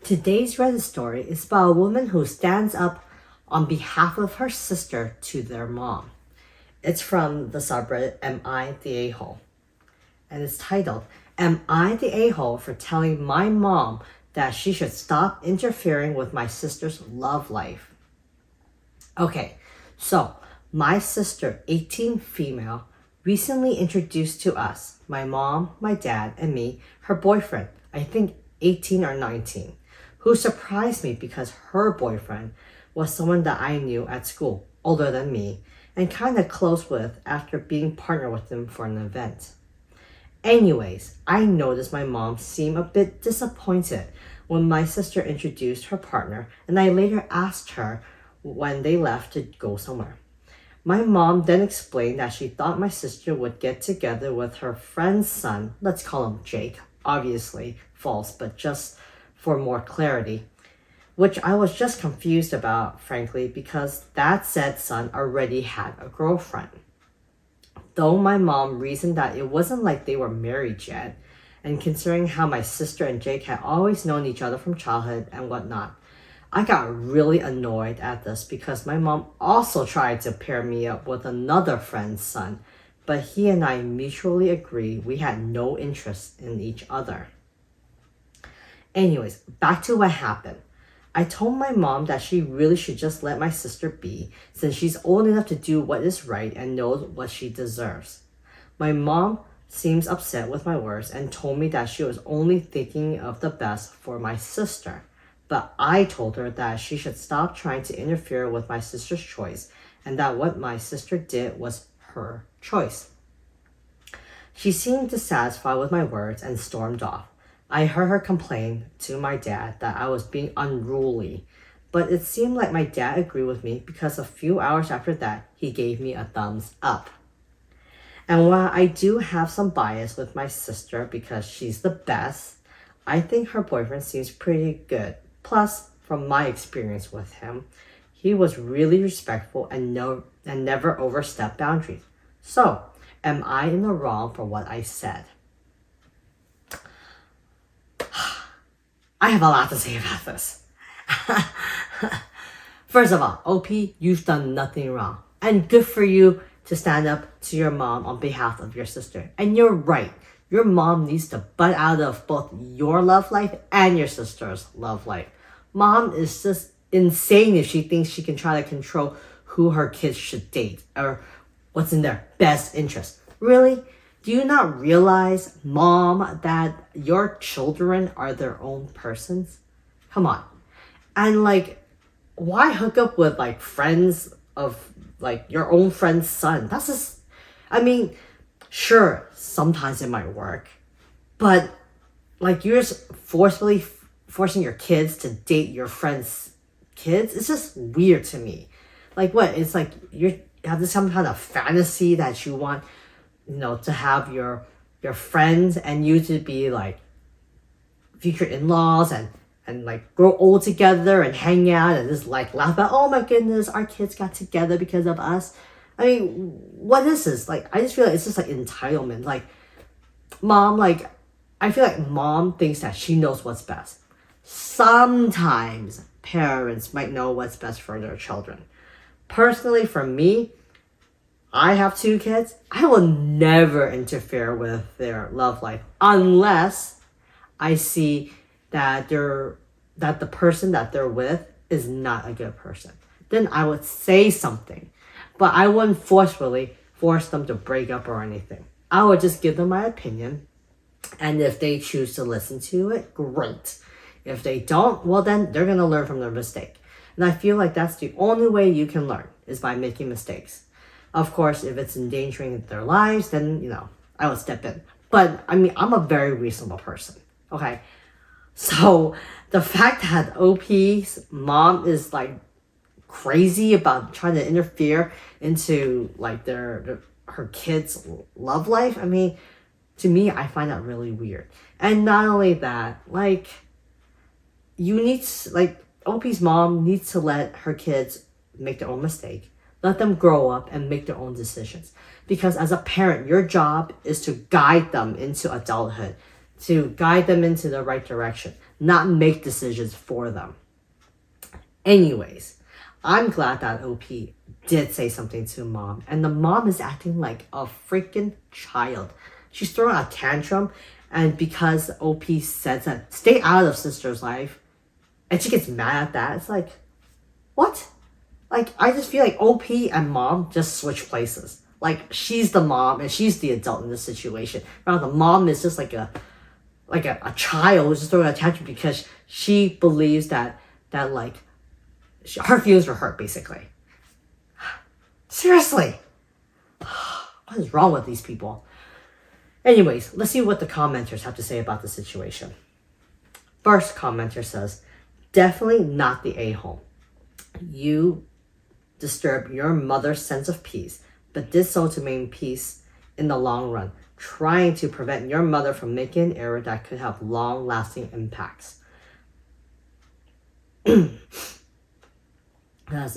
Today's Reddit story is about a woman who stands up on behalf of her sister to their mom. It's from the subreddit Am I the A-hole? And it's titled, Am I the A-hole for telling my mom that she should stop interfering with my sister's love life? Okay, so my sister, 18 female, recently introduced to us, my mom, my dad, and me, her boyfriend, I think 18 or 19, who surprised me because her boyfriend was someone that I knew at school, older than me, and kind of close with after being partnered with him for an event. Anyways, I noticed my mom seemed a bit disappointed when my sister introduced her partner, and I later asked her when they left to go somewhere. My mom then explained that she thought my sister would get together with her friend's son, let's call him Jake, obviously false, but just for more clarity, which I was just confused about, frankly, because that said son already had a girlfriend. Though my mom reasoned that it wasn't like they were married yet, and considering how my sister and Jake had always known each other from childhood and whatnot, I got really annoyed at this because my mom also tried to pair me up with another friend's son, but he and I mutually agreed we had no interest in each other. Anyways, back to what happened. I told my mom that she really should just let my sister be, since she's old enough to do what is right and knows what she deserves. My mom seems upset with my words and told me that she was only thinking of the best for my sister. But I told her that she should stop trying to interfere with my sister's choice and that what my sister did was her choice. She seemed dissatisfied with my words and stormed off. I heard her complain to my dad that I was being unruly, but it seemed like my dad agreed with me because a few hours after that, he gave me a thumbs up. And while I do have some bias with my sister because she's the best, I think her boyfriend seems pretty good. Plus, from my experience with him, he was really respectful and never overstepped boundaries. So, am I in the wrong for what I said? I have a lot to say about this. First of all, OP, you've done nothing wrong. And good for you to stand up to your mom on behalf of your sister. And you're right. Your mom needs to butt out of both your love life and your sister's love life. Mom is just insane if she thinks she can try to control who her kids should date or what's in their best interest. Really? Do you not realize, Mom, that your children are their own persons? Come on. And why hook up with friends of your own friend's son? That's just, sure, sometimes it might work, but you're just forcefully forcing your kids to date your friend's kids. It's just weird to me. What? It's you have this some kind of fantasy that you want, to have your friends and you to be future in-laws and grow old together and hang out and just laugh about, oh my goodness, our kids got together because of us. What is this? I just feel like it's just entitlement. Mom, I feel like mom thinks that she knows what's best. Sometimes parents might know what's best for their children. Personally, for me, I have 2 kids. I will never interfere with their love life unless I see that the person that they're with is not a good person. Then I would say something. But I wouldn't forcefully force them to break up or anything. I would just give them my opinion. And if they choose to listen to it, great. If they don't, well then they're going to learn from their mistake. And I feel like that's the only way you can learn is by making mistakes. Of course, if it's endangering their lives, then, I would step in. But, I'm a very reasonable person. Okay? So, the fact that OP's mom is crazy about trying to interfere into her kids' love life, to me, I find that really weird. And not only that, OP's mom needs to let her kids make their own mistake. Let them grow up and make their own decisions. Because as a parent, your job is to guide them into adulthood, to guide them into the right direction, not make decisions for them. Anyways, I'm glad that OP did say something to mom, and the mom is acting like a freaking child. She's throwing a tantrum, and because OP says that stay out of sister's life, and she gets mad at that, it's like, what? Like, I just feel like OP and mom just switch places. Like, she's the mom and she's the adult in this situation. Now the mom is just like a child who's just throwing a tantrum because she believes that like her feelings were hurt, basically. Seriously, what is wrong with these people? Anyways, let's see what the commenters have to say about the situation. First commenter says, definitely not the a-hole. You disturb your mother's sense of peace, but did so to maintain peace in the long run, trying to prevent your mother from making an error that could have long-lasting impacts.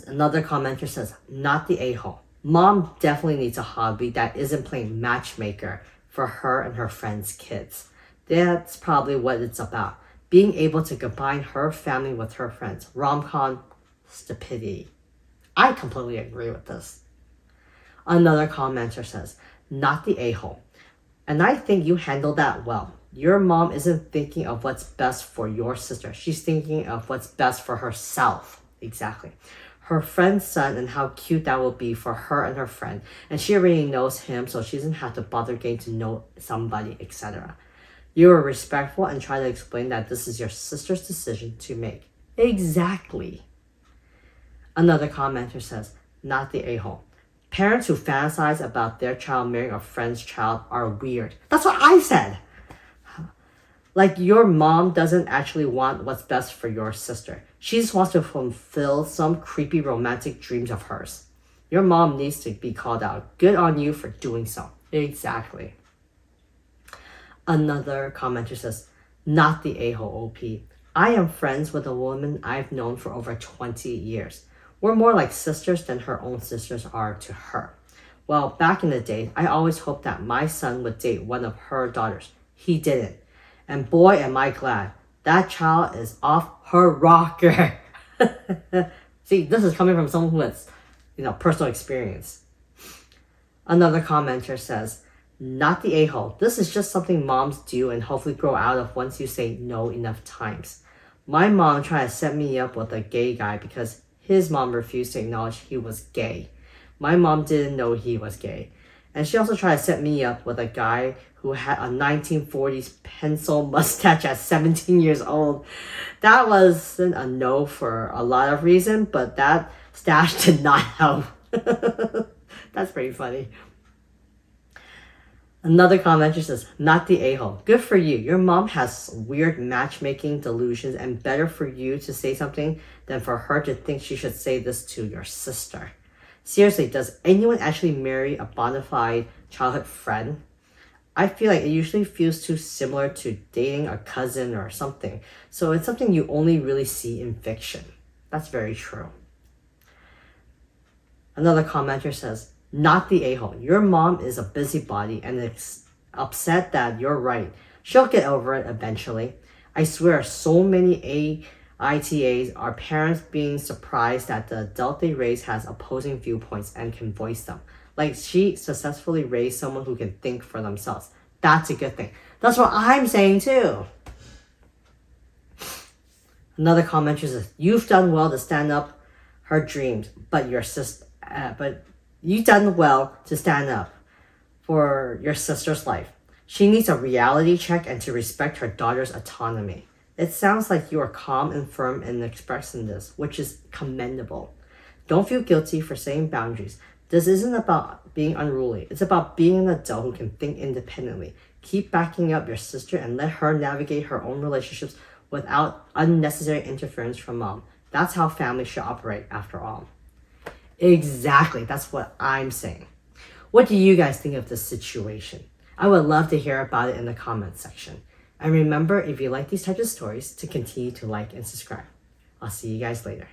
Another commenter says, not the a-hole. Mom definitely needs a hobby that isn't playing matchmaker for her and her friends' kids. That's probably what it's about. Being able to combine her family with her friends. Rom-com stupidity. I completely agree with this. Another commenter says, not the a-hole. And I think you handled that well. Your mom isn't thinking of what's best for your sister. She's thinking of what's best for herself. Exactly. Her friend's son and how cute that will be for her and her friend. And she already knows him, so she doesn't have to bother getting to know somebody, etc. You are respectful and try to explain that this is your sister's decision to make. Exactly. Another commenter says, not the a-hole. Parents who fantasize about their child marrying a friend's child are weird. That's what I said. Like, your mom doesn't actually want what's best for your sister. She just wants to fulfill some creepy romantic dreams of hers. Your mom needs to be called out. Good on you for doing so. Exactly. Another commenter says, not the a-hole OP. I am friends with a woman I've known for over 20 years. We're more like sisters than her own sisters are to her. Well, back in the day, I always hoped that my son would date one of her daughters. He didn't. And boy, am I glad. That child is off her rocker. See, this is coming from someone who has, personal experience. Another commenter says, not the a-hole. This is just something moms do and hopefully grow out of once you say no enough times. My mom tried to set me up with a gay guy because his mom refused to acknowledge he was gay. My mom didn't know he was gay. And she also tried to set me up with a guy who had a 1940s pencil mustache at 17 years old. That wasn't a no for a lot of reasons, but that stash did not help. That's pretty funny. Another commenter says, not the a-hole. Good for you. Your mom has weird matchmaking delusions, and better for you to say something than for her to think she should say this to your sister. Seriously, does anyone actually marry a bona fide childhood friend? I feel like it usually feels too similar to dating a cousin or something. So it's something you only really see in fiction. That's very true. Another commenter says, not the a-hole. Your mom is a busybody and is upset that you're right. She'll get over it eventually. I swear, so many AITAs are parents being surprised that the adult they raise has opposing viewpoints and can voice them. Like, she successfully raised someone who can think for themselves. That's a good thing. That's what I'm saying too. Another commenter says, you've done well to stand up her dreams, but you've done well to stand up for your sister's life. She needs a reality check and to respect her daughter's autonomy. It sounds like you are calm and firm in expressing this, which is commendable. Don't feel guilty for setting boundaries. This isn't about being unruly. It's about being an adult who can think independently. Keep backing up your sister and let her navigate her own relationships without unnecessary interference from mom. That's how families should operate, after all. Exactly. That's what I'm saying. What do you guys think of this situation? I would love to hear about it in the comments section. And remember, if you like these types of stories, to continue to like and subscribe. I'll see you guys later.